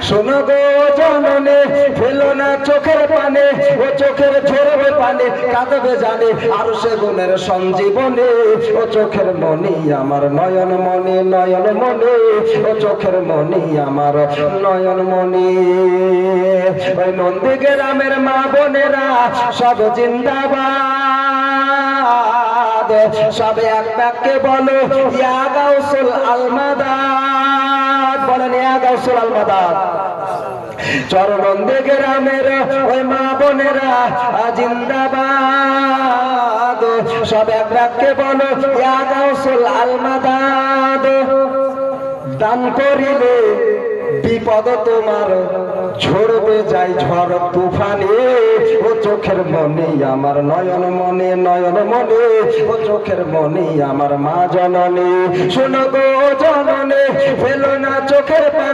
শোনো গো জননে, ফেলো না চোখের পানে, ও চোখের ঝরবে পানে, কাঁদবে জানে আর সে গুণের সঞ্জীবনে। ও চোখের মনি আমার নয়ন মনি, নয়ন মনি, ও চোখের মনি আমার নয়ন মনি। ওই নন্দীগ্রামের মা বোনেরা সব জিন্দাবাদ, সবে এক বাক্যে বলো ইয়া গাউসুল আলমাদাদ, বলেন ইয়া গাউসুল আলমাদাদ। চরনন্দীগ্রামের ওই মা বোনেরা জিন্দাবাদ, সব এক বাক্যে বলো ইয়া গাউসুল আলমাদাদ। দান করিলে বিপদ তোমার ঝরবে যাই ঝড় তুফানে। ও চোখের মনি আমার নয়ন মনি, নয়ন মনি, ও চোখের মনি আমার মা জননী। শোনো গো জননী, ফেলো না চোখের পানে।